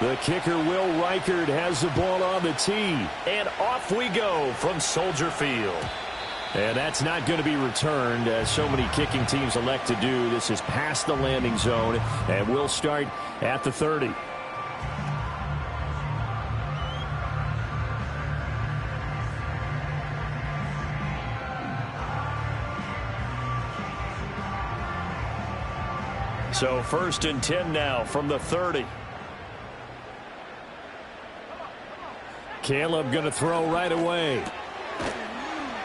The kicker, Will Reichard, has the ball on the tee. And off we go from Soldier Field. And that's not going to be returned, as so many kicking teams elect to do. This is past the landing zone, and we'll start at the 30. So 1st and 10 now from the 30. Caleb going to throw right away.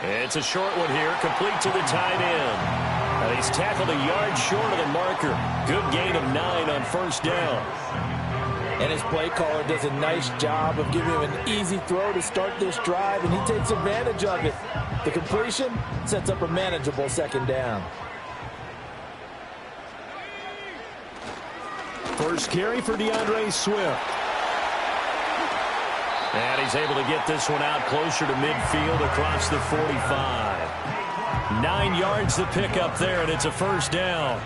It's a short one here, complete to the tight end. And he's tackled a yard short of the marker. Good gain of 9 on 1st down. And his play caller does a nice job of giving him an easy throw to start this drive, and he takes advantage of it. The completion sets up a manageable 2nd down. First carry for DeAndre Swift. And he's able to get this one out closer to midfield across the 45. 9 yards to pick up there, and it's a 1st down.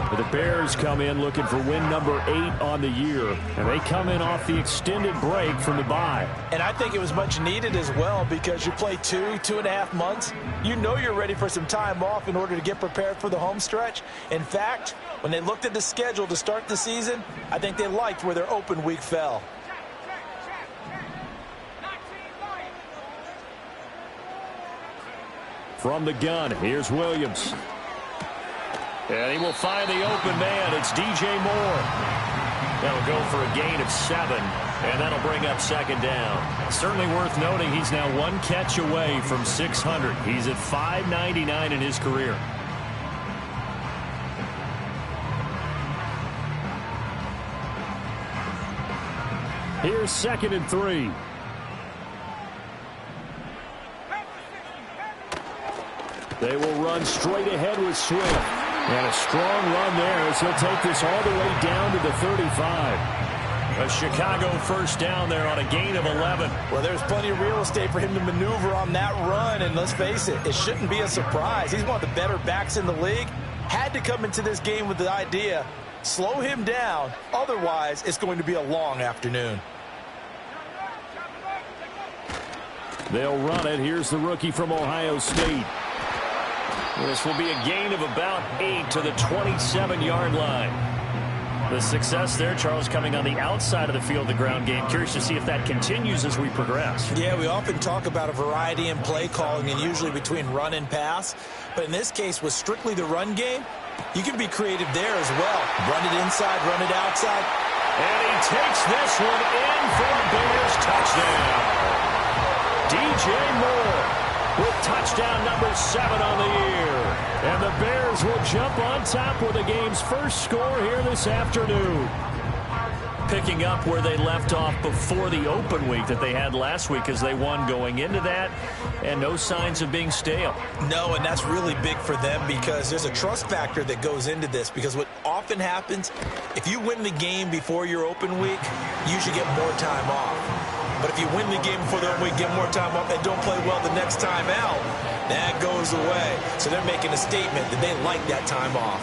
But the Bears come in looking for win number 8 on the year. And they come in off the extended break from the bye. And I think it was much needed as well, because you play 2.5 months. You know you're ready for some time off in order to get prepared for the home stretch. In fact, when they looked at the schedule to start the season, I think they liked where their open week fell. From the gun, here's Williams. And he will find the open man. It's DJ Moore. That'll go for a gain of 7, and that'll bring up 2nd down. Certainly worth noting he's now 1 catch away from 600. He's at 599 in his career. Here's 2nd and 3. They will run straight ahead with Swift. And a strong run there as he'll take this all the way down to the 35. A Chicago 1st down there on a gain of 11. Well, there's plenty of real estate for him to maneuver on that run. And let's face it, it shouldn't be a surprise. He's one of the better backs in the league. Had to come into this game with the idea, slow him down. Otherwise, it's going to be a long afternoon. They'll run it. Here's the rookie from Ohio State. This will be a gain of about 8 to the 27-yard line. The success there, Charles, coming on the outside of the field, the ground game. Curious to see if that continues as we progress. Yeah, we often talk about a variety in play calling, and usually between run and pass. But in this case, with strictly the run game, you can be creative there as well. Run it inside, run it outside. And he takes this one in for a Bears touchdown. DJ Moore with touchdown number 7 on the year. And the Bears will jump on top with the game's first score here this afternoon. Picking up where they left off before the open week that they had last week, as they won going into that, and no signs of being stale. No, and that's really big for them, because there's a trust factor that goes into this, because what often happens, if you win the game before your open week, you usually get more time off. But if you win the game before the open week, get more time off, and don't play well the next time out, that goes away. So they're making a statement that they like that time off.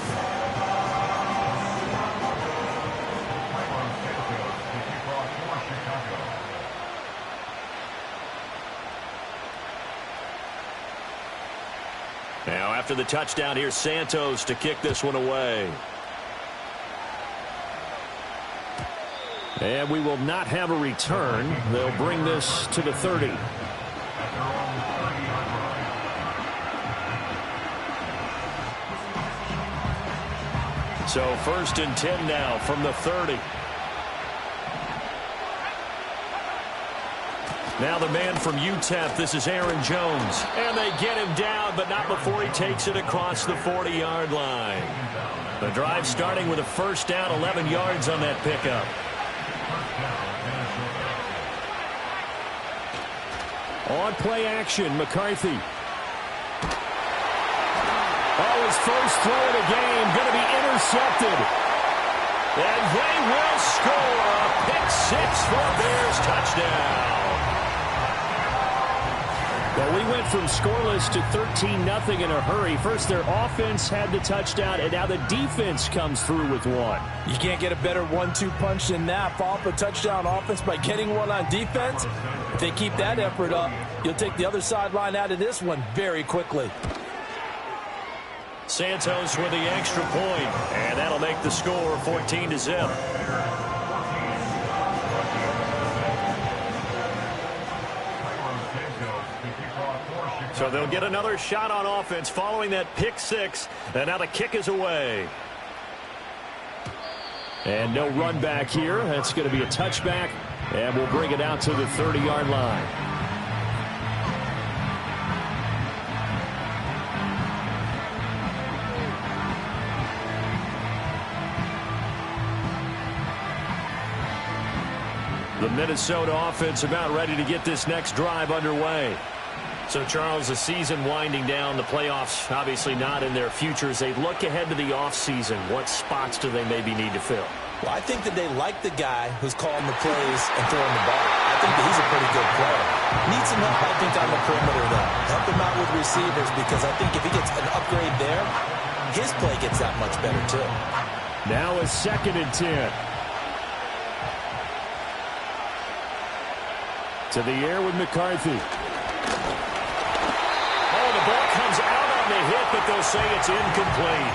Now after the touchdown, here's Santos to kick this one away. And we will not have a return. They'll bring this to the 30. So 1st and 10 now from the 30. Now the man from UTEP, this is Aaron Jones. And they get him down, but not before he takes it across the 40-yard line. The drive starting with a 1st down, 11 yards on that pickup. On play action, McCarthy. Oh, his first throw of the game going to be intercepted. And they will score a pick 6 for a Bears touchdown. Well, we went from scoreless to 13-0 in a hurry. First, their offense had the touchdown, and now the defense comes through with one. You can't get a better 1-2 punch than that. Follow up a touchdown offense by getting one on defense. If they keep that effort up, you'll take the other sideline out of this one very quickly. Santos with the extra point, and that'll make the score 14-0. So they'll get another shot on offense following that pick six, and now the kick is away. And no run back here. That's going to be a touchback, and we'll bring it out to the 30-yard line. The Minnesota offense about ready to get this next drive underway. So, Charles, the season winding down, the playoffs obviously not in their future. As they look ahead to the offseason, what spots do they maybe need to fill? Well, I think that they like the guy who's calling the plays and throwing the ball. I think that he's a pretty good player. Needs some help, I think, on the perimeter, though. Help him out with receivers, because I think if he gets an upgrade there, his play gets that much better, too. Now a 2nd and 10. To the air with McCarthy. Oh, the ball comes out on the hit, but they'll say it's incomplete.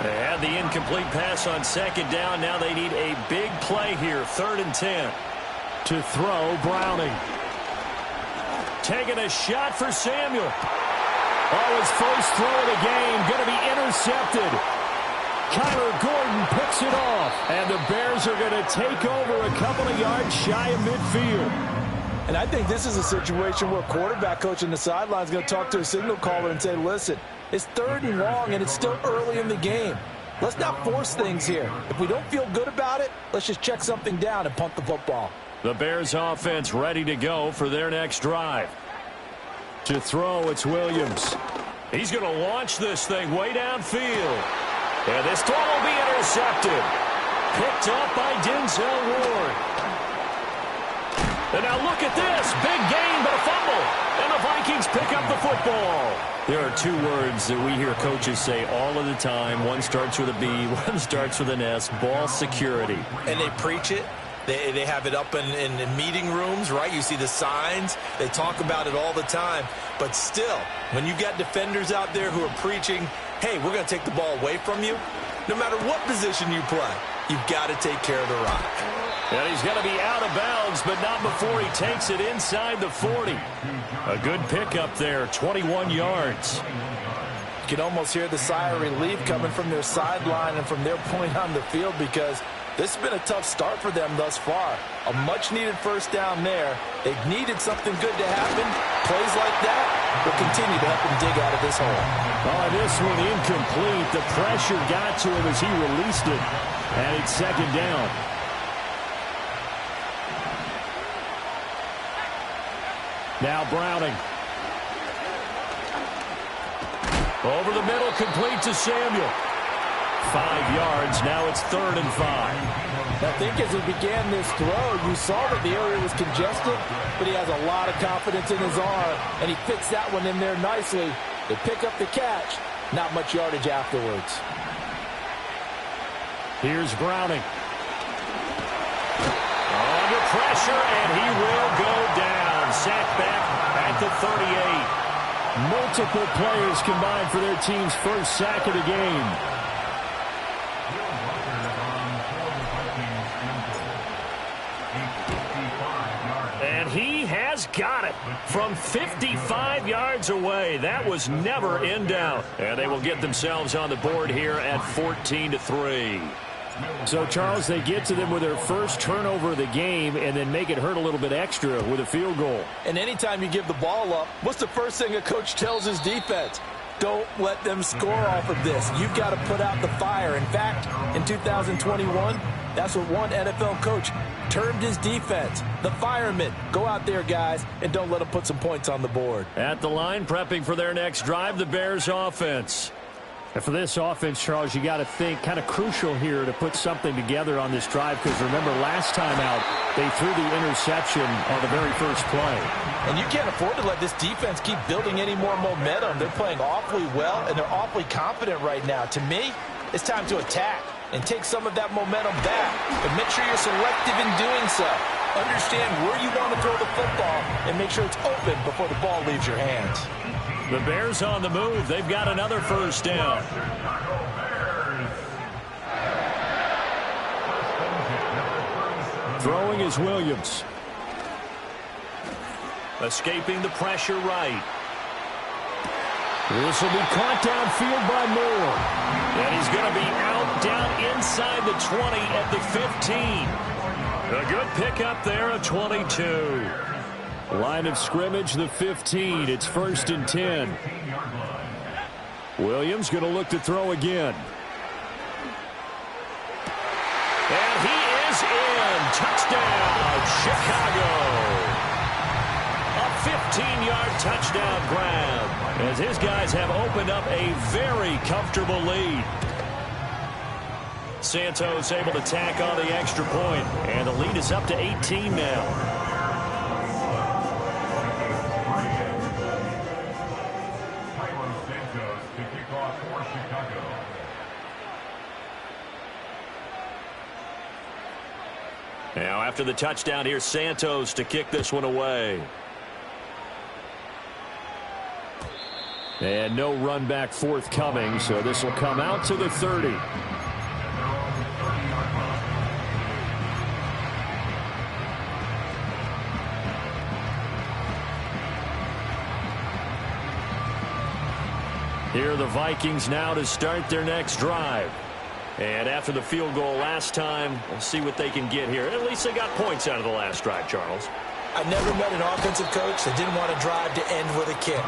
They had the incomplete pass on 2nd down. Now they need a big play here. 3rd and 10. To throw, Browning. Taking a shot for Samuel. Oh, his first throw of the game going to be intercepted. Kyler Gordon picks it off. And the Bears are going to take over a couple of yards shy of midfield. And I think this is a situation where quarterback coach on the sideline is going to talk to a signal caller and say, listen, it's 3rd and long and it's still early in the game. Let's not force things here. If we don't feel good about it, let's just check something down and punt the football. The Bears offense ready to go for their next drive. To throw, it's Williams. He's going to launch this thing way downfield. And this throw will be intercepted. Picked up by Denzel Ward. And now look at this. Big gain, but a fumble. And the Vikings pick up the football. There are 2 words that we hear coaches say all of the time. One starts with a B, one starts with an S. Ball security. And they preach it. They have it up in meeting rooms, right? You see the signs. They talk about it all the time. But still, when you've got defenders out there who are preaching, hey, we're going to take the ball away from you, no matter what position you play, you've got to take care of the rock. And he's going to be out of bounds, but not before he takes it inside the 40. A good pickup there, 21 yards. You can almost hear the sigh of relief coming from their sideline and from their point on the field, because this has been a tough start for them thus far. A much-needed first down there. They've needed something good to happen. Plays like that will continue to help them dig out of this hole. Oh, this one incomplete. The pressure got to him as he released it. And it's 2nd down. Now Browning. Over the middle, complete to Samuel. 5 yards. Now it's 3rd and 5. I think as he began this throw, you saw that the area was congested, but he has a lot of confidence in his arm, and he fits that one in there nicely. They pick up the catch. Not much yardage afterwards. Here's Browning. Under pressure, and he will go down. Sacked back at the 38. Multiple players combined for their team's first sack of the game. And he has got it from 55 yards away. That was never in doubt. And they will get themselves on the board here at 14-3. So, Charles, they get to them with their first turnover of the game and then make it hurt a little bit extra with a field goal. And anytime you give the ball up, what's the first thing a coach tells his defense? Don't let them score off of this. You've got to put out the fire. In fact, in 2021, That's what one NFL coach termed his defense. The firemen. Go out there, guys, and don't let them put some points on the board. At the line, prepping for their next drive, the Bears offense. And for this offense, Charles, you got to think kind of crucial here to put something together on this drive, because remember last time out they threw the interception on the very first play. And you can't afford to let this defense keep building any more momentum. They're playing awfully well, and they're awfully confident right now. To me, it's time to attack and take some of that momentum back. But make sure you're selective in doing so. Understand where you want to throw the football and make sure it's open before the ball leaves your hands. The Bears on the move. They've got another first down. Throwing is Williams. Escaping the pressure right. This will be caught downfield by Moore. And he's going to be out down inside the 20 at the 15. A good pickup there, a 22. Line of scrimmage, the 15. It's 1st and 10. Williams going to look to throw again. And he is in. Touchdown, Chicago. A 15-yard touchdown grab, as his guys have opened up a very comfortable lead. Santos able to tack on the extra point, and the lead is up to 18 now. Now, after the touchdown, here's Santos to kick this one away. And no run back forthcoming, so this will come out to the 30. Here are the Vikings now to start their next drive. And after the field goal last time, we'll see what they can get here. At least they got points out of the last drive, Charles. I never met an offensive coach that didn't want to drive to end with a kick.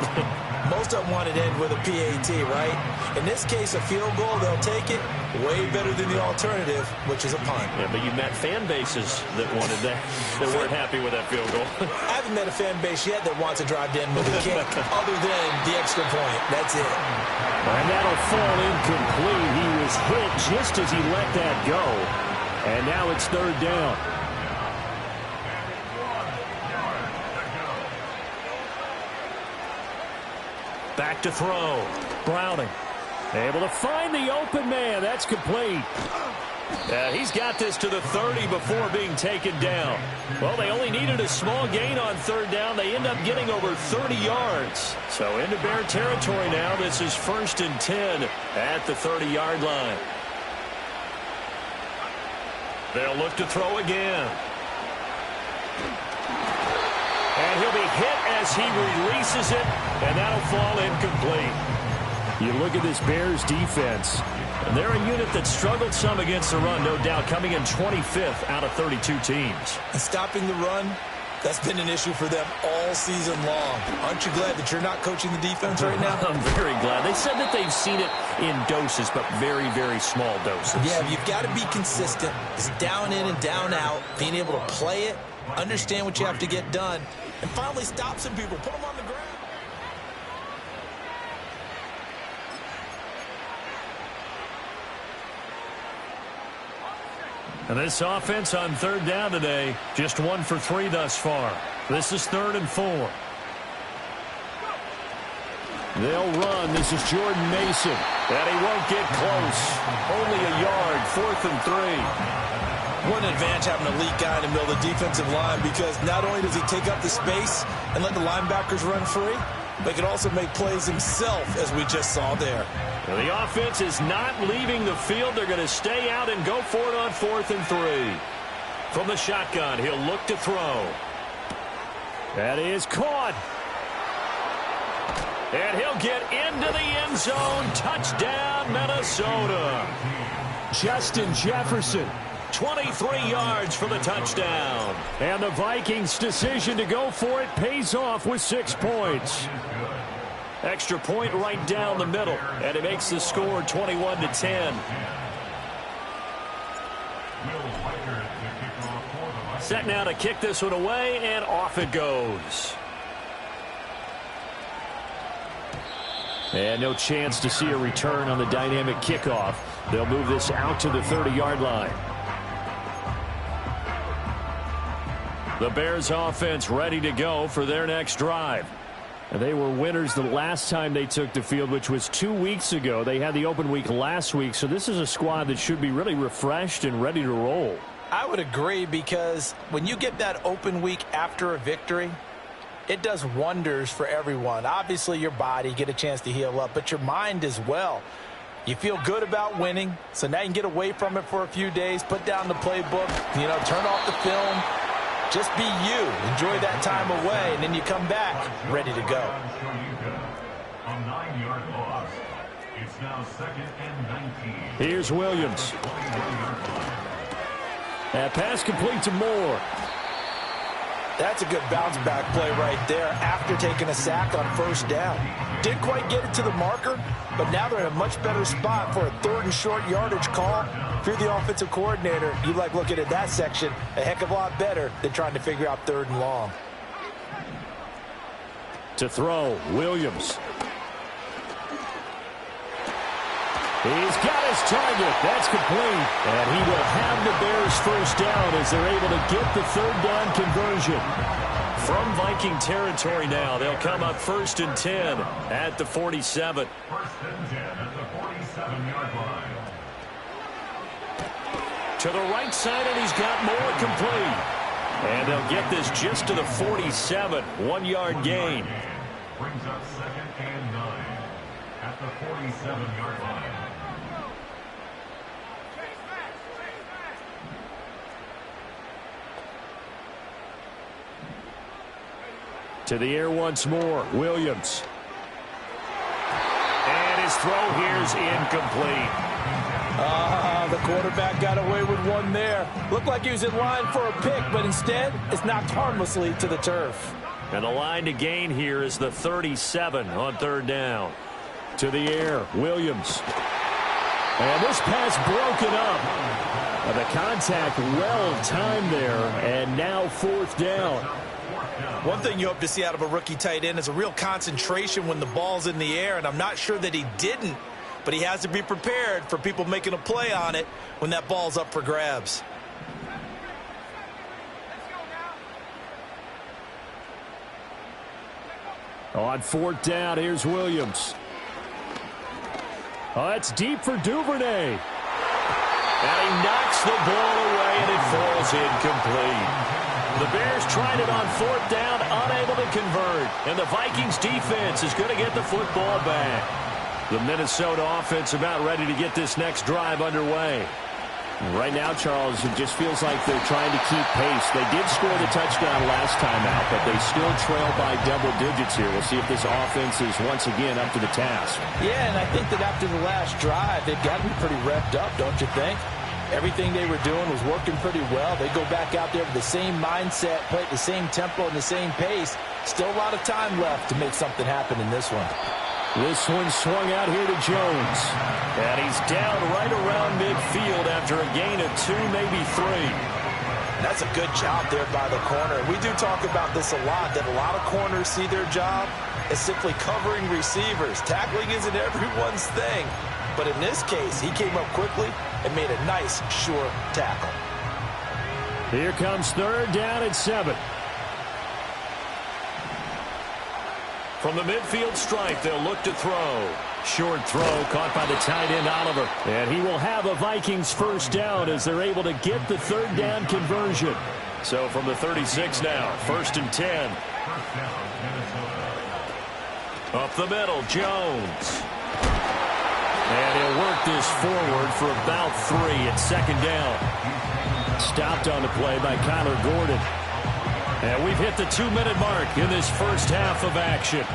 Most of them wanted to end with a PAT, right? In this case, a field goal, they'll take it. Way better than the alternative, which is a punt. Yeah, but you met fan bases that wanted that, that weren't happy with that field goal. I haven't met a fan base yet that wants to drive to end with a kick other than the extra point. That's it. And that'll fall incomplete. He was hit just as he let that go. And now it's 3rd down. Back to throw. Browning. Able to find the open man. That's complete. He's got this to the 30 before being taken down. Well, they only needed a small gain on 3rd down. They end up getting over 30 yards. So into Bear territory now. This is 1st and 10 at the 30-yard line. They'll look to throw again. And he'll be hit as he releases it, and that'll fall incomplete. You look at this Bears defense. And they're a unit that struggled some against the run, no doubt, coming in 25th out of 32 teams. And stopping the run, that's been an issue for them all season long. Aren't you glad that you're not coaching the defense right now? I'm very glad. They said that they've seen it in doses, but very, very small doses. Yeah, you've got to be consistent. It's down in and down out, being able to play it, understand what you have to get done, and finally stop some people, put them on the ground. And this offense on 3rd down today, just 1 for 3 thus far. This is 3rd and 4. They'll run. This is Jordan Mason. And he won't get close. Only a yard, 4th and 3. What an advantage having an elite guy in the middle of the defensive line, because not only does he take up the space and let the linebackers run free, but he can also make plays himself, as we just saw there. Well, the offense is not leaving the field. They're going to stay out and go for it on 4th and 3. From the shotgun, he'll look to throw. That is caught. And he'll get into the end zone. Touchdown, Minnesota. Justin Jefferson. 23 yards for the touchdown. And the Vikings' decision to go for it pays off with 6 points. Extra point right down the middle, and it makes the score 21-10. Set now to kick this one away, and off it goes. And no chance to see a return on the dynamic kickoff. They'll move this out to the 30-yard line. The Bears offense ready to go for their next drive. And they were winners the last time they took the field, which was 2 weeks ago. They had the open week last week, so this is a squad that should be really refreshed and ready to roll. I would agree, because when you get that open week after a victory, it does wonders for everyone. Obviously, your body, get a chance to heal up, but your mind as well. You feel good about winning, so now you can get away from it for a few days, put down the playbook, turn off the film. Just be you. Enjoy that time away, and then you come back ready to go. A 9-yard loss. It's now 2nd and 19. Here's Williams. That pass complete to Moore. That's a good bounce-back play right there after taking a sack on first down. Didn't quite get it to the marker, but now they're in a much better spot for a 3rd and short yardage call. If you're the offensive coordinator, you like looking at that section a heck of a lot better than trying to figure out 3rd and long. To throw, Williams. He's got his target. That's complete. And he will have the Bears first down as they're able to get the 3rd down conversion. From Viking territory now, they'll come up 1st and 10 at the 47. 1st and 10 at the 47-yard line. To the right side, and he's got Moore complete. And they'll get this just to the 47. 1-yard gain. Brings up 2nd and 9 at the 47-yard line. To the air once more, Williams. And his throw here's incomplete. The quarterback got away with one there. Looked like he was in line for a pick, but instead it's knocked harmlessly to the turf. And the line to gain here is the 37 on 3rd down. To the air, Williams. And this pass broken up. The contact well timed there, and now 4th down. One thing you hope to see out of a rookie tight end is a real concentration when the ball's in the air, and I'm not sure that he didn't, but he has to be prepared for people making a play on it when that ball's up for grabs. On 4th down, here's Williams. Oh, that's deep for Duvernay. And he knocks the ball away, and it falls incomplete. The Bears tried it on 4th down, unable to convert. And the Vikings defense is going to get the football back. The Minnesota offense about ready to get this next drive underway. Right now, Charles, it just feels like they're trying to keep pace. They did score the touchdown last time out, but they still trail by double digits here. We'll see if this offense is once again up to the task. Yeah, and I think that after the last drive, they've got to be pretty revved up, don't you think? Everything they were doing was working pretty well. They go back out there with the same mindset, play at the same tempo and the same pace. Still a lot of time left to make something happen in this one. This one swung out here to Jones. And he's down right around midfield after a gain of 2, maybe 3. That's a good job there by the corner. We do talk about this a lot, that a lot of corners see their job as simply covering receivers. Tackling isn't everyone's thing. But in this case, he came up quickly and made a nice, sure tackle. Here comes 3rd down and 7. From the midfield stripe, they'll look to throw. Short throw caught by the tight end, Oliver. And he will have a Vikings first down as they're able to get the 3rd down conversion. So from the 36 now, 1st and 10. Up the middle, Jones. And he'll work this forward for about 3 at 2nd down. Stopped on the play by Kyler Gordon. And we've hit the 2-minute mark in this first half of action.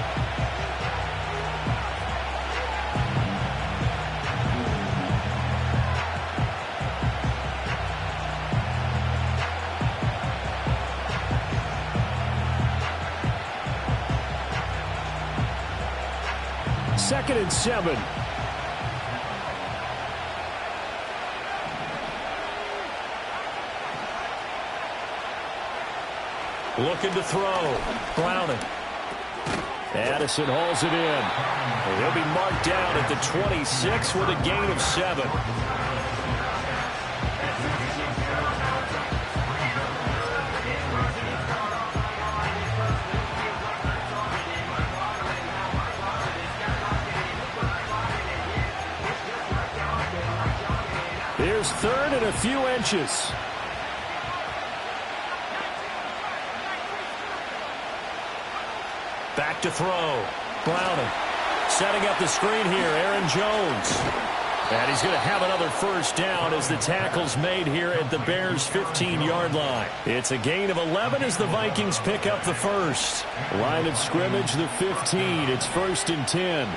Second and 7. Looking to throw. Browning. Addison hauls it in. And he'll be marked down at the 26 with a gain of 7. Here's 3rd and a few inches. Back to throw. Browning. Setting up the screen here, Aaron Jones. And he's going to have another first down as the tackle's made here at the Bears' 15-yard line. It's a gain of 11 as the Vikings pick up the first. Line of scrimmage, the 15. It's 1st and 10.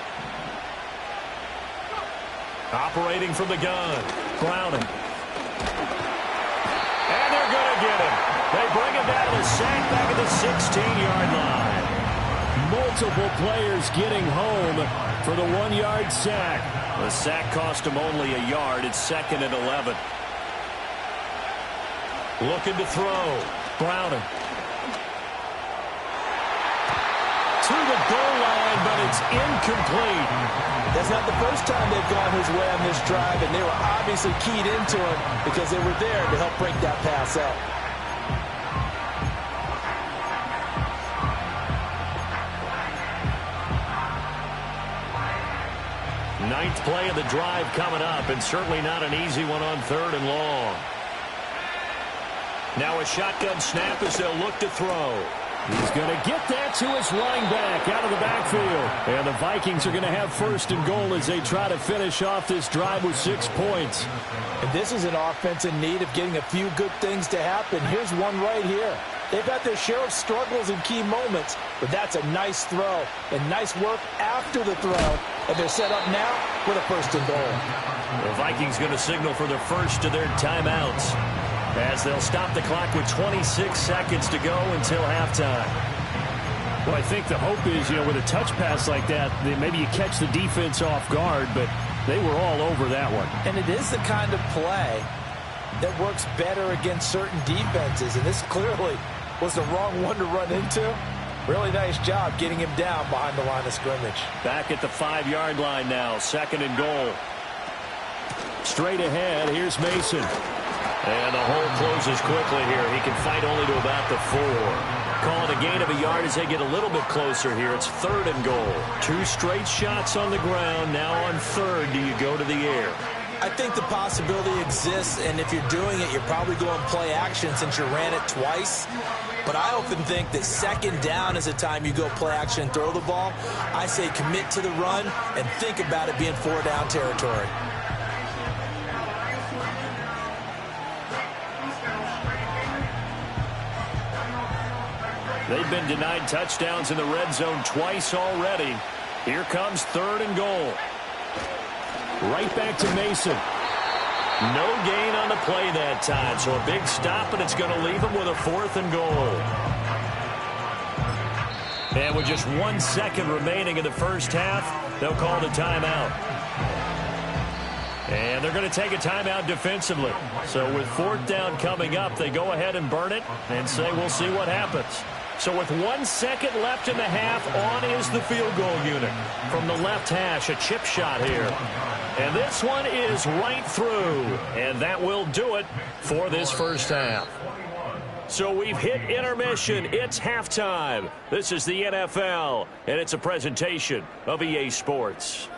Operating from the gun. Browning. And they're going to get him. They bring him down to the sack back at the 16-yard line. Multiple players getting home for the 1-yard sack. The sack cost him only a yard. It's 2nd and 11. Looking to throw. Browning. To the goal line, but it's incomplete. That's not the first time they've gone his way on this drive, and they were obviously keyed into him because they were there to help break that pass up. Ninth play of the drive coming up, and certainly not an easy one on 3rd and long. Now a shotgun snap as they'll look to throw. He's going to get that to his running back out of the backfield. And the Vikings are going to have 1st and goal as they try to finish off this drive with 6 points. And this is an offense in need of getting a few good things to happen. Here's one right here. They've had their share of struggles in key moments, but that's a nice throw and nice work after the throw. And they're set up now with a 1st and goal. The Vikings going to signal for the first of their timeouts as they'll stop the clock with 26 seconds to go until halftime. Well, I think the hope is, with a touch pass like that, maybe you catch the defense off guard, but they were all over that one. And it is the kind of play that works better against certain defenses, and this clearly was the wrong one to run into. Really nice job getting him down behind the line of scrimmage. Back at the 5-yard line now, 2nd and goal. Straight ahead, here's Mason. And the hole closes quickly here. He can fight only to about the 4. Calling a gain of a yard as they get a little bit closer here. It's 3rd and goal. 2 straight shots on the ground. Now on 3rd, do you go to the air? I think the possibility exists, and if you're doing it, you're probably going play action since you ran it twice. But I often think that 2nd down is the time you go play action and throw the ball. I say commit to the run and think about it being 4-down territory. They've been denied touchdowns in the red zone twice already. Here comes 3rd and goal. Right back to Mason. No gain on the play that time, so a big stop, and it's going to leave him with a 4th and goal. And with just 1 second remaining in the first half, they'll call the timeout. And they're going to take a timeout defensively. So with 4th down coming up, they go ahead and burn it and say we'll see what happens. So with 1 second left in the half, on is the field goal unit. From the left hash, a chip shot here. And this one is right through. And that will do it for this first half. So we've hit intermission. It's halftime. This is the NFL, and it's a presentation of EA Sports.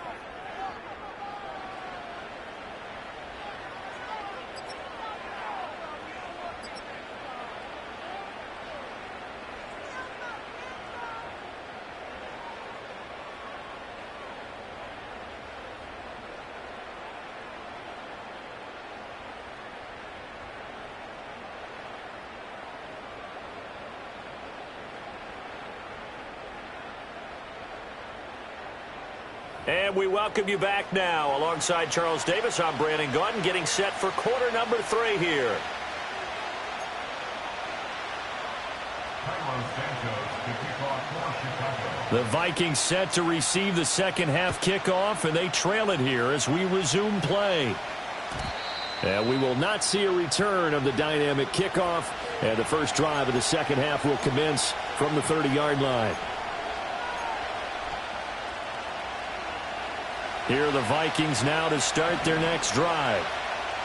And we welcome you back now. Alongside Charles Davis, I'm Brandon Gaudin, getting set for quarter number 3 here. The Vikings set to receive the second half kickoff, and they trail it here as we resume play. And we will not see a return of the dynamic kickoff And the first drive of the second half will commence from the 30-yard line. Here are the Vikings now to start their next drive.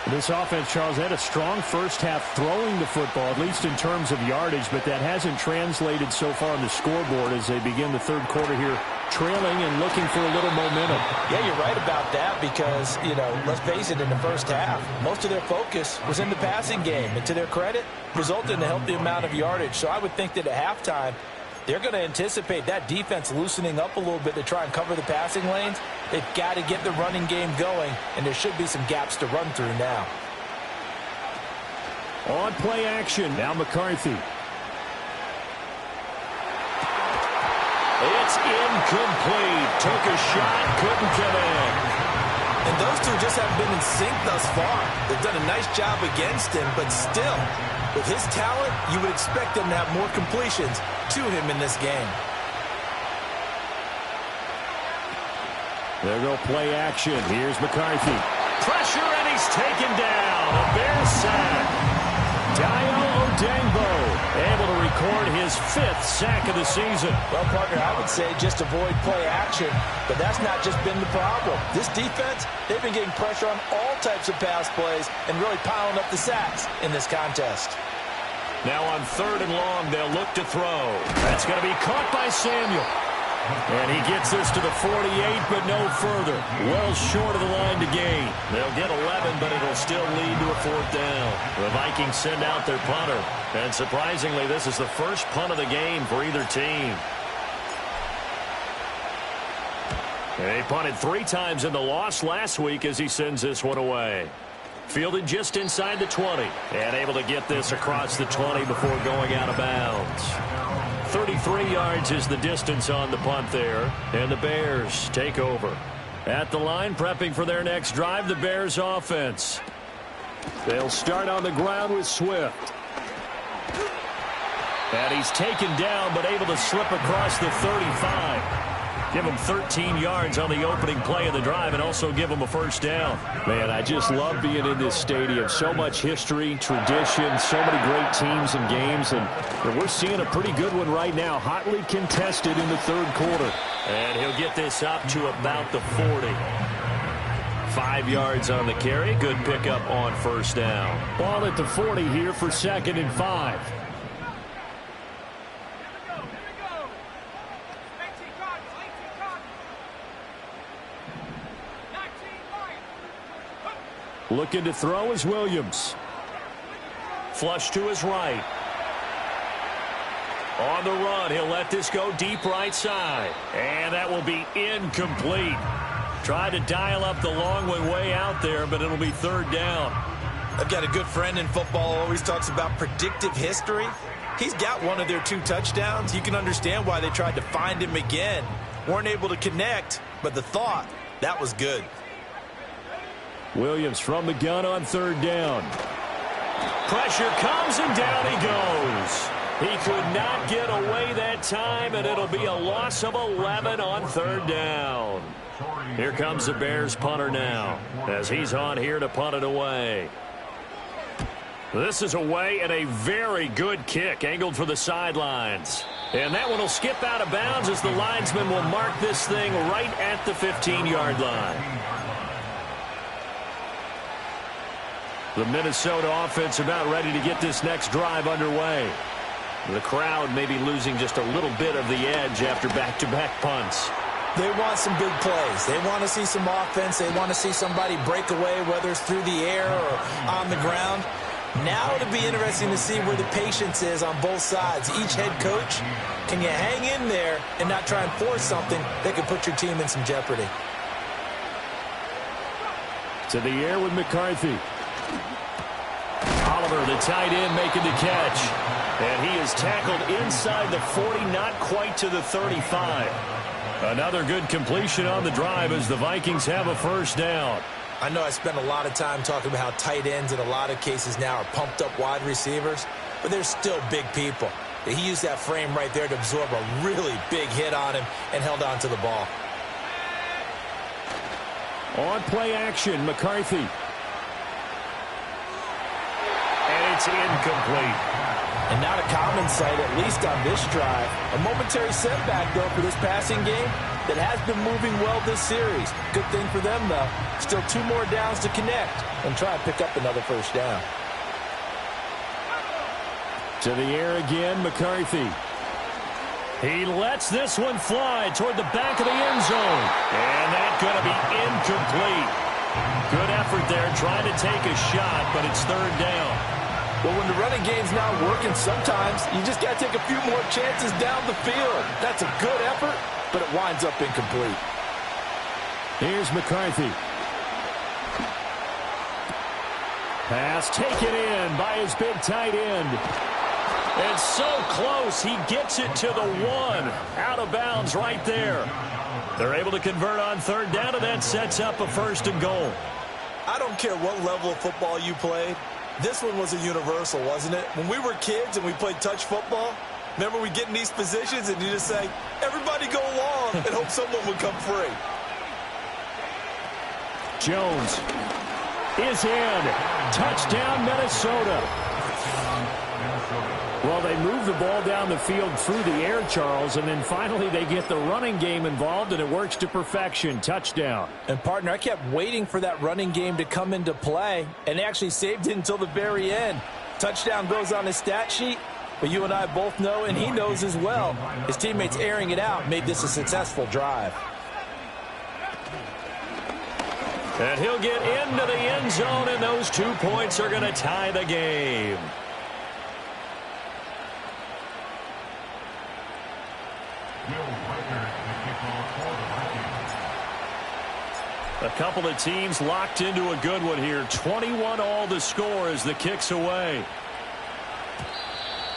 This offense, Charles, had a strong first half throwing the football, at least in terms of yardage, but that hasn't translated so far on the scoreboard as they begin the third quarter here, trailing and looking for a little momentum. Yeah, you're right about that because, let's face it, in the first half, most of their focus was in the passing game. And to their credit, resulted in a healthy amount of yardage. So I would think that at halftime, they're going to anticipate that defense loosening up a little bit to try and cover the passing lanes. They've got to get the running game going, and there should be some gaps to run through now. On play action, now McCarthy. It's incomplete. Took a shot, couldn't get in. And those two just haven't been in sync thus far. They've done a nice job against him, but still, with his talent, you would expect them to have more completions to him in this game. There go play action. Here's McCarthy. Pressure, and he's taken down. A Bears sack. Dayo Odeyingbo able to record his 5th sack of the season. Well, partner, I would say just avoid play action, but that's not just been the problem. This defense, they've been getting pressure on all types of pass plays and really piling up the sacks in this contest. Now on 3rd and long, they'll look to throw. That's going to be caught by Samuel. And he gets this to the 48, but no further. Well short of the line to gain. They'll get 11, but it'll still lead to a 4th down. The Vikings send out their punter. And surprisingly, this is the first punt of the game for either team. They punted 3 times in the loss last week as he sends this one away. Fielded just inside the 20 and able to get this across the 20 before going out of bounds. 33 yards is the distance on the punt there, and the Bears take over. At the line, prepping for their next drive, the Bears offense. They'll start on the ground with Swift. And he's taken down, but able to slip across the 35. Give him 13 yards on the opening play of the drive and also give him a first down. Man, I just love being in this stadium. So much history, tradition, so many great teams and games. And we're seeing a pretty good one right now, hotly contested in the third quarter. And he'll get this up to about the 40. 5 yards on the carry. Good pickup on first down. Ball at the 40 here for 2nd and 5. Looking to throw is Williams. Flush to his right. On the run, he'll let this go deep right side. And that will be incomplete. Tried to dial up the long way out there, but it'll be 3rd down. I've got a good friend in football who always talks about predictive history. He's got one of their 2 touchdowns. You can understand why they tried to find him again. Weren't able to connect, but the thought, that was good. Williams from the gun on 3rd down. Pressure comes and down he goes. He could not get away that time, and it'll be a loss of 11 on 3rd down. Here comes the Bears punter now as he's on here to punt it away. This is away and a very good kick angled for the sidelines. And that one will skip out of bounds as the linesman will mark this thing right at the 15-yard line. The Minnesota offense about ready to get this next drive underway. The crowd may be losing just a little bit of the edge after back-to-back punts. They want some big plays. They want to see some offense. They want to see somebody break away, whether it's through the air or on the ground. Now it'll be interesting to see where the patience is on both sides. Each head coach, can you hang in there and not try and force something that could put your team in some jeopardy? To the air with McCarthy. Oliver, the tight end, making the catch. And he is tackled inside the 40, not quite to the 35. Another good completion on the drive as the Vikings have a first down. I know I spent a lot of time talking about how tight ends in a lot of cases now are pumped up wide receivers, but they're still big people. He used that frame right there to absorb a really big hit on him and held on to the ball. On play action, McCarthy. And it's incomplete. And not a common sight, at least on this drive. A momentary setback, though, for this passing game that has been moving well this series. Good thing for them, though. Still 2 more downs to connect and try and pick up another first down. To the air again, McCarthy. He lets this one fly toward the back of the end zone. And that's going to be incomplete. Good effort there trying to take a shot, but it's third down. Well, when the running game's not working, sometimes you just got to take a few more chances down the field. That's a good effort, but it winds up incomplete. Here's McCarthy. Pass taken in by his big tight end. And so close, he gets it to the 1. Out of bounds right there. They're able to convert on third down, and that sets up a 1st and goal. I don't care what level of football you played. This one was a universal, wasn't it? When we were kids and we played touch football, remember we get in these positions and you just say, everybody go long, and hope someone would come free. Jones is in. Touchdown, Minnesota. Well, they move the ball down the field through the air, Charles, and then finally they get the running game involved, and it works to perfection. Touchdown. And, partner, I kept waiting for that running game to come into play, and they actually saved it until the very end. Touchdown goes on his stat sheet, but you and I both know, and he knows as well, his teammates airing it out made this a successful drive. And he'll get into the end zone, and those 2 points are going to tie the game. A couple of teams locked into a good one here. 21 all the score as the kick's away.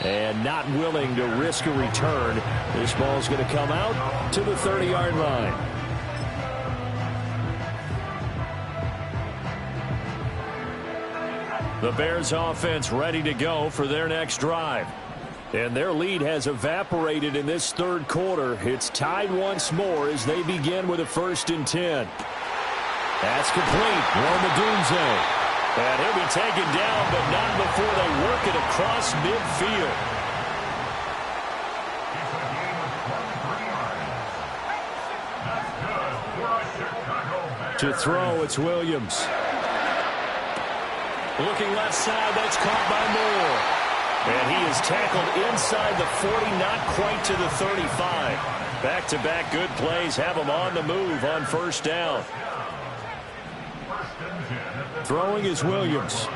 And not willing to risk a return. This ball's going to come out to the 30-yard line. The Bears offense ready to go for their next drive. And their lead has evaporated in this third quarter. It's tied once more as they begin with a 1st and 10. That's complete. Rome-Odunze. And he'll be taken down, but not before they work it across midfield. To throw, it's Williams. Looking left side, that's caught by Moore. And he is tackled inside the 40, not quite to the 35. Back-to-back good plays have him on the move on 1st down. Throwing is Williams.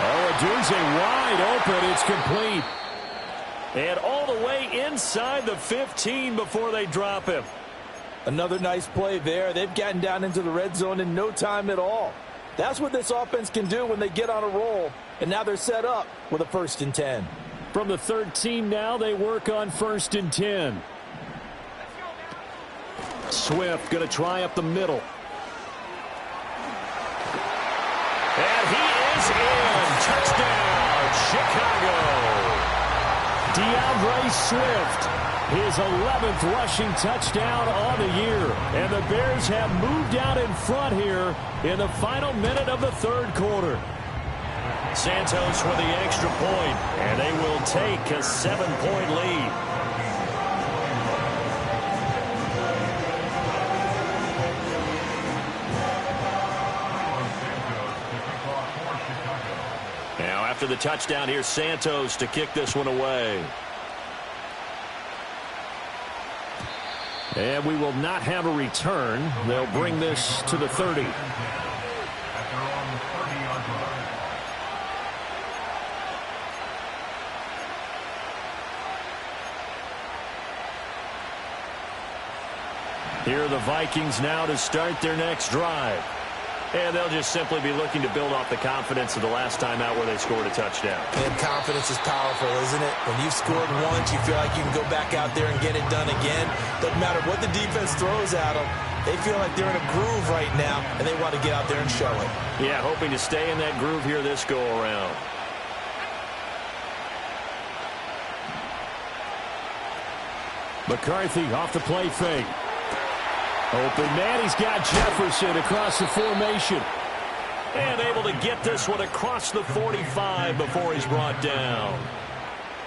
Oh, Odunze wide open. It's complete. And all the way inside the 15 before they drop him. Another nice play there. They've gotten down into the red zone in no time at all. That's what this offense can do when they get on a roll. And now they're set up with a 1st and 10. From the 13 now, they work on 1st and 10. Swift going to try up the middle. And he is in. Touchdown, Chicago. DeAndre Swift, his 11th rushing touchdown on the year. And the Bears have moved out in front here in the final minute of the third quarter. Santos with the extra point, and they will take a 7-point lead. Now after the touchdown, here's Santos to kick this one away. And we will not have a return. They'll bring this to the 30. Here are the Vikings now to start their next drive. And they'll just simply be looking to build off the confidence of the last time out where they scored a touchdown. And confidence is powerful, isn't it? When you've scored once, you feel like you can go back out there and get it done again. Doesn't matter what the defense throws at them. They feel like they're in a groove right now, and they want to get out there and show it. Yeah, hoping to stay in that groove here this go-around. McCarthy off the play fake. Open man, he's got Jefferson across the formation. And able to get this one across the 45 before he's brought down.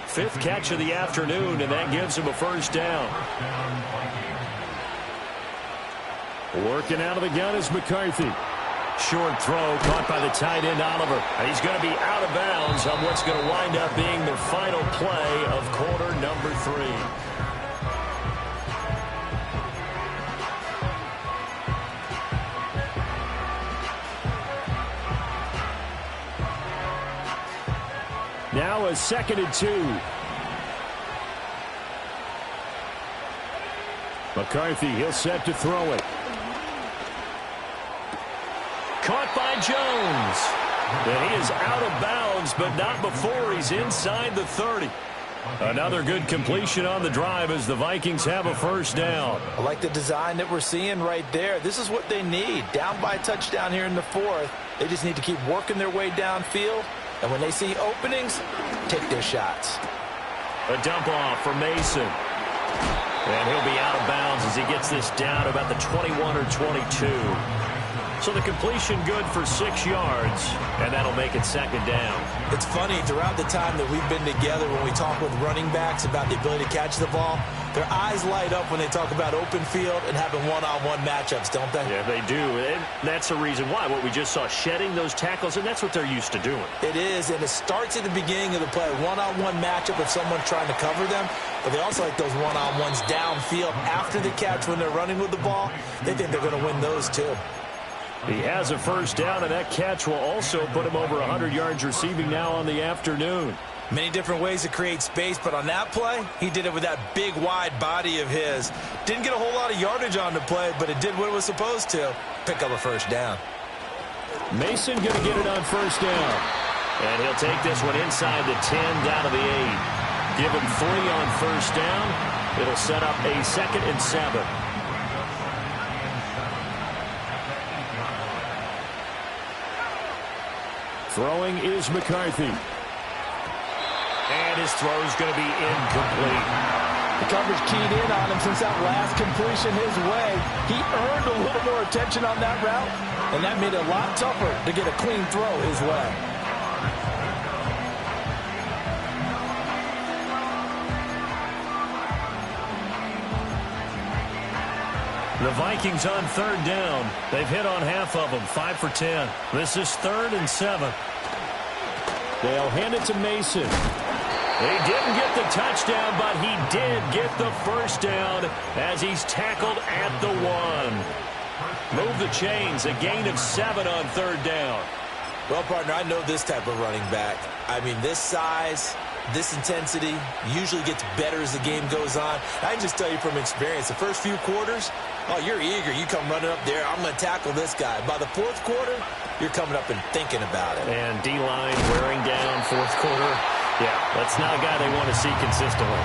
5th catch of the afternoon, and that gives him a first down. Working out of the gun is McCarthy. Short throw caught by the tight end, Oliver. And he's going to be out of bounds on what's going to wind up being the final play of quarter number 3. Now a 2nd and 2. McCarthy, he'll set to throw it. Caught by Jones. And he is out of bounds, but not before he's inside the 30. Another good completion on the drive as the Vikings have a first down. I like the design that we're seeing right there. This is what they need. Down by a touchdown here in the 4th. They just need to keep working their way downfield. And when they see openings, take their shots. A dump off for Mason. And he'll be out of bounds as he gets this down about the 21 or 22. So the completion good for 6 yards, and that'll make it 2nd down. It's funny, throughout the time that we've been together, when we talk with running backs about the ability to catch the ball, their eyes light up when they talk about open field and having one-on-one matchups, don't they? Yeah, they do. And that's the reason why. What we just saw, shedding those tackles, and that's what they're used to doing. It is, and it starts at the beginning of the play. One-on-one matchup if someone's trying to cover them, but they also like those one-on-ones downfield after the catch when they're running with the ball. They think they're going to win those too. He has a first down, and that catch will also put him over 100 yards receiving now on the afternoon. Many different ways to create space, but on that play, he did it with that big, wide body of his. Didn't get a whole lot of yardage on the play, but it did what it was supposed to. Pick up a first down. Mason going to get it on first down. And he'll take this one inside the 10, down to the 8. Give him 3 on first down. It'll set up a 2nd and 7. Throwing is McCarthy. And his throw is going to be incomplete. The coverage keyed in on him since that last completion his way. He earned a little more attention on that route, and that made it a lot tougher to get a clean throw his way. The Vikings on 3rd down. They've hit on half of them, 5 for 10. This is 3rd and 7. They'll hand it to Mason. He didn't get the touchdown, but he did get the first down as he's tackled at the 1. Move the chains, a gain of 7 on 3rd down. Well, partner, I know this type of running back. I mean, this size, this intensity usually gets better as the game goes on. I can just tell you from experience, the first few quarters, oh, you're eager. You come running up there, I'm going to tackle this guy. By the 4th quarter, you're coming up and thinking about it. And D-line wearing down 4th quarter. Yeah, that's not a guy they want to see consistently.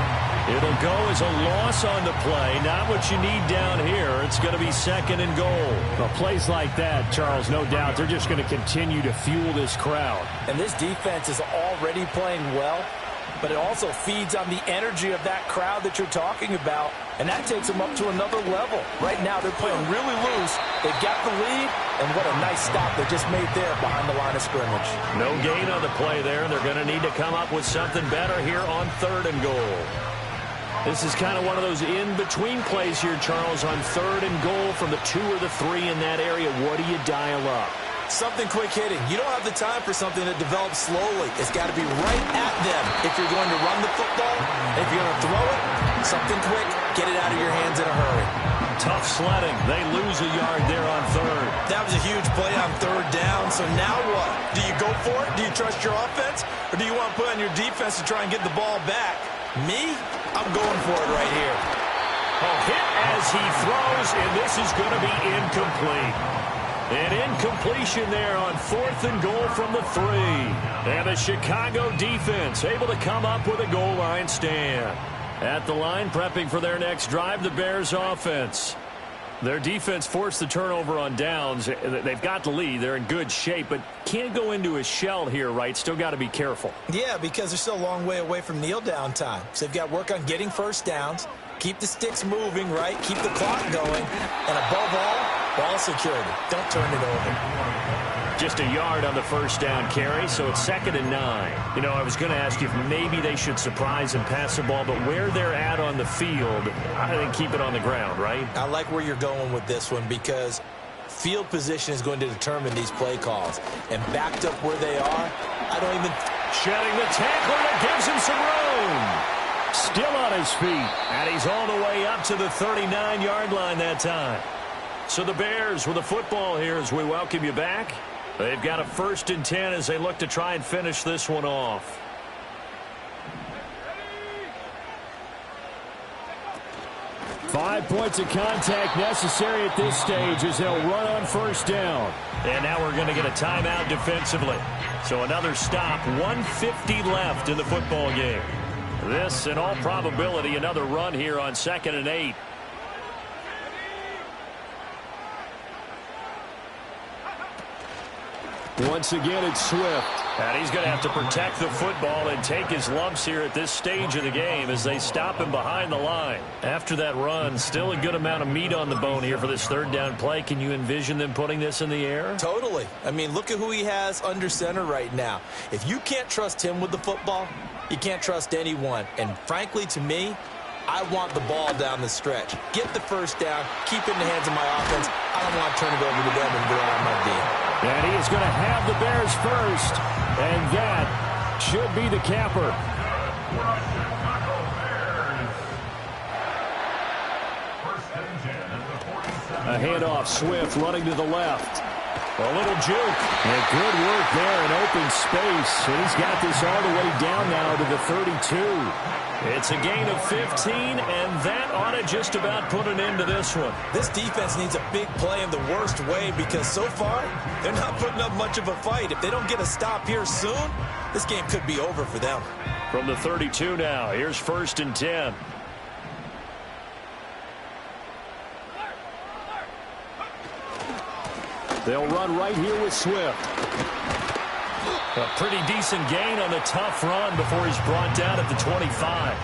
It'll go as a loss on the play. Not what you need down here. It's going to be 2nd and goal. Well, plays like that, Charles, no doubt, they're just going to continue to fuel this crowd. And this defense is already playing well, but it also feeds on the energy of that crowd that you're talking about, and that takes them up to another level. Right now, they're playing really loose. They've got the lead, and what a nice stop they just made there behind the line of scrimmage. No gain on the play there. They're going to need to come up with something better here on 3rd and goal. This is kind of one of those in-between plays here, Charles, on 3rd and goal from the 2 or the 3 in that area. What do you dial up? Something quick hitting. You don't have the time for something that develops slowly. It's got to be right at them if you're going to run the football. If you're going to throw it, something quick, get it out of your hands in a hurry. Tough sledding. They lose a yard there on 3rd. That was a huge play on 3rd down. So now what? Do you go for it? Do you trust your offense? Or do you want to put on your defense to try and get the ball back? Me? I'm going for it right here. A hit as he throws, and this is going to be incomplete. An incompletion there on 4th and goal from the 3. And the Chicago defense able to come up with a goal line stand. At the line, prepping for their next drive, the Bears offense. Their defense forced the turnover on downs. They've got the lead. They're in good shape, but can't go into a shell here, right? Still got to be careful. Yeah, because they're still a long way away from kneel down time. So they've got to work on getting first downs, keep the sticks moving, right? Keep the clock going. And above all, ball security. Don't turn it over. Just a yard on the first down carry, so it's 2nd and 9. You know, I was going to ask you if maybe they should surprise and pass the ball, but where they're at on the field, I think keep it on the ground, right? I like where you're going with this one because field position is going to determine these play calls. And backed up where they are, I don't even... Shedding the tackle, and it gives him some room. Still on his feet, and he's all the way up to the 39-yard line that time. So the Bears with the football here as we welcome you back. They've got a 1st and 10 as they look to try and finish this one off. Five points of contact necessary at this stage as they'll run on 1st down. And now we're going to get a timeout defensively. So another stop, 1:50 left in the football game. This, in all probability, another run here on 2nd and 8. Once again, it's Swift. And he's going to have to protect the football and take his lumps here at this stage of the game as they stop him behind the line. After that run, still a good amount of meat on the bone here for this 3rd down play. Can you envision them putting this in the air? Totally. I mean, look at who he has under center right now. If you can't trust him with the football, you can't trust anyone. And frankly, to me, I want the ball down the stretch. Get the 1st down, keep it in the hands of my offense. I don't want to turn it over to them and go on my D. And he is going to have the Bears first, and that should be the capper. A handoff, Swift running to the left. A little juke. And good work there in open space. And he's got this all the way down now to the 32. It's a gain of 15, and that ought to just about put an end to this one. This defense needs a big play in the worst way because so far, they're not putting up much of a fight. If they don't get a stop here soon, this game could be over for them. From the 32 now, here's 1st and 10. They'll run right here with Swift. A pretty decent gain on the tough run before he's brought down at the 25.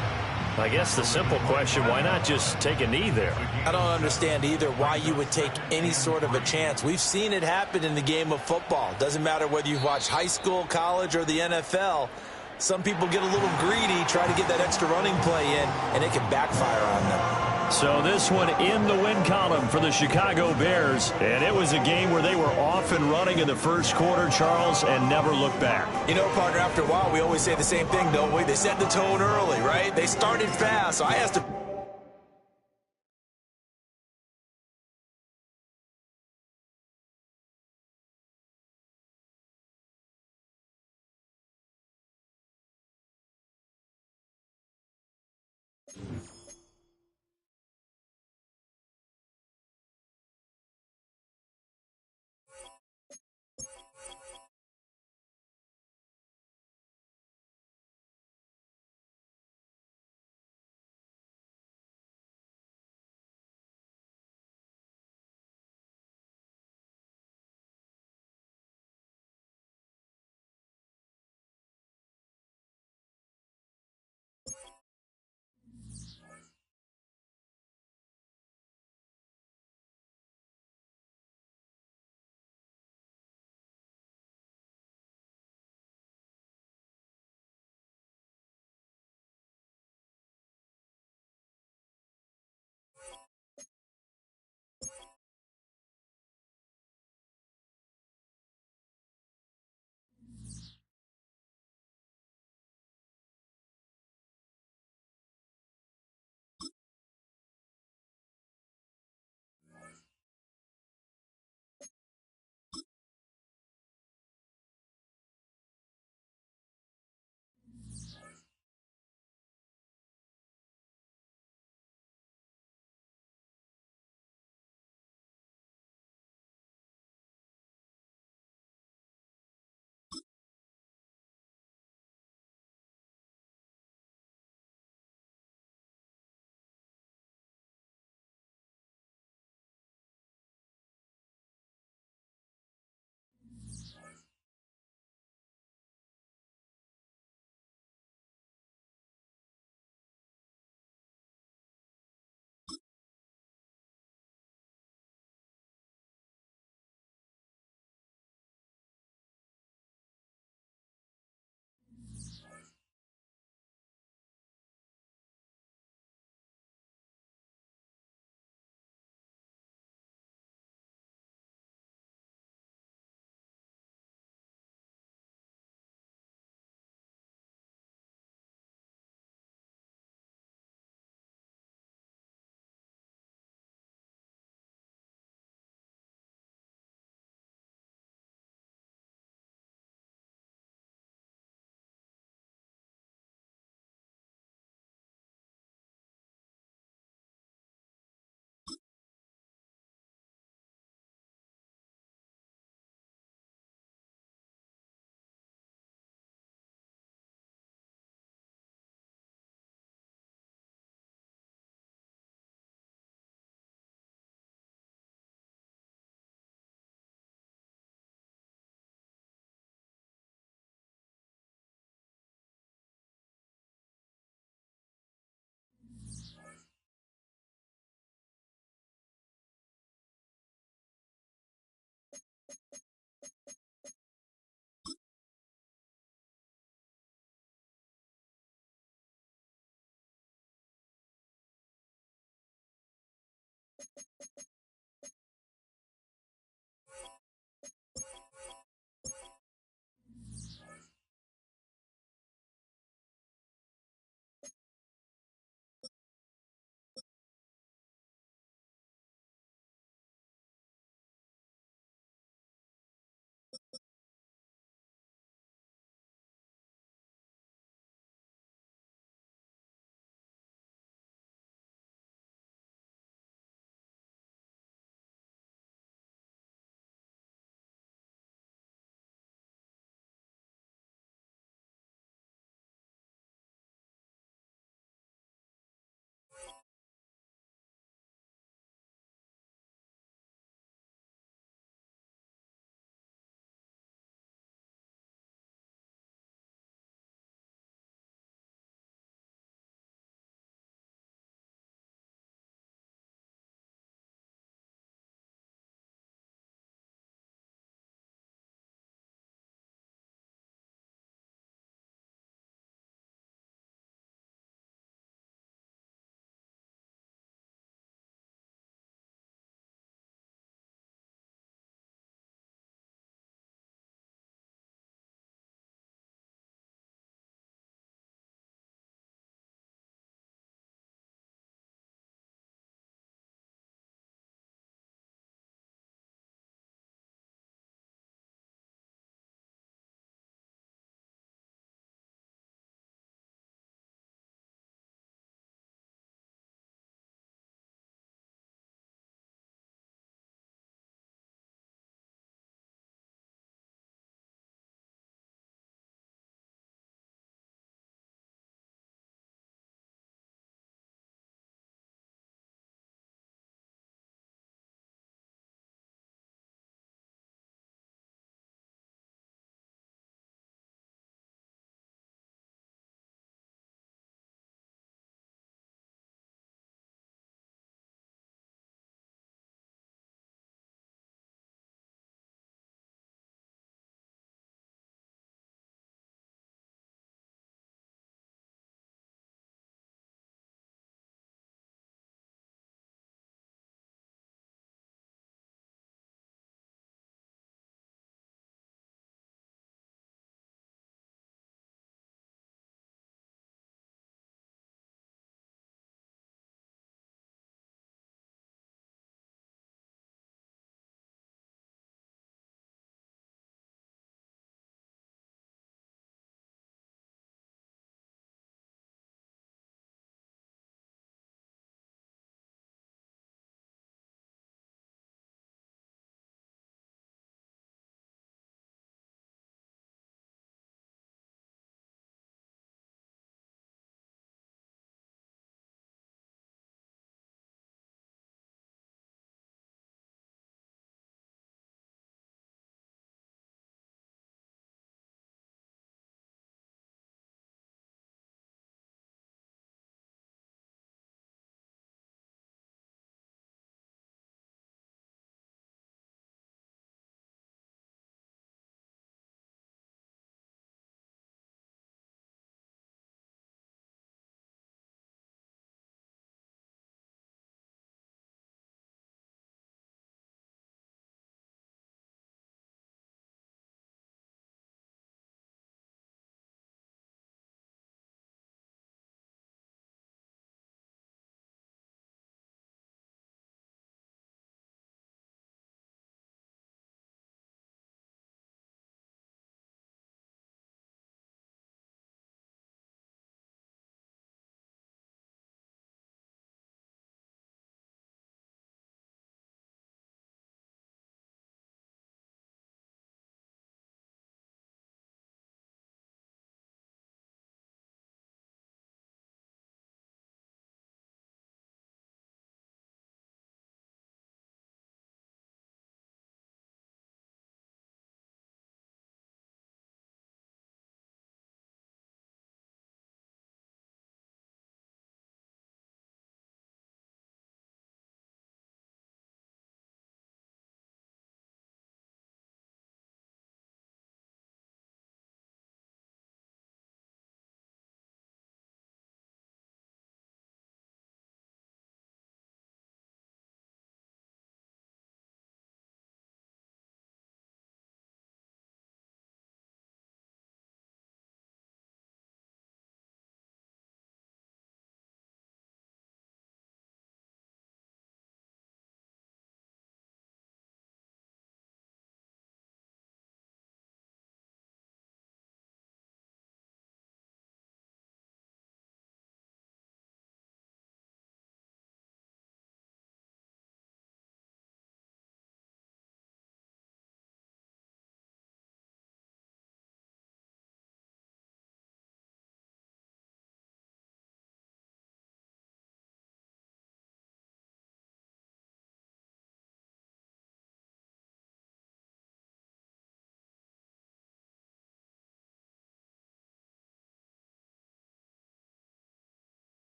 I guess the simple question, why not just take a knee there? I don't understand either why you would take any sort of a chance. We've seen it happen in the game of football. Doesn't matter whether you watch high school, college, or the NFL. Some people get a little greedy, try to get that extra running play in, and it can backfire on them. So this one in the win column for the Chicago Bears. And it was a game where they were off and running in the 1st quarter, Charles, and never looked back. You know, partner, after a while, we always say the same thing, don't we? They set the tone early, right? They started fast, so I asked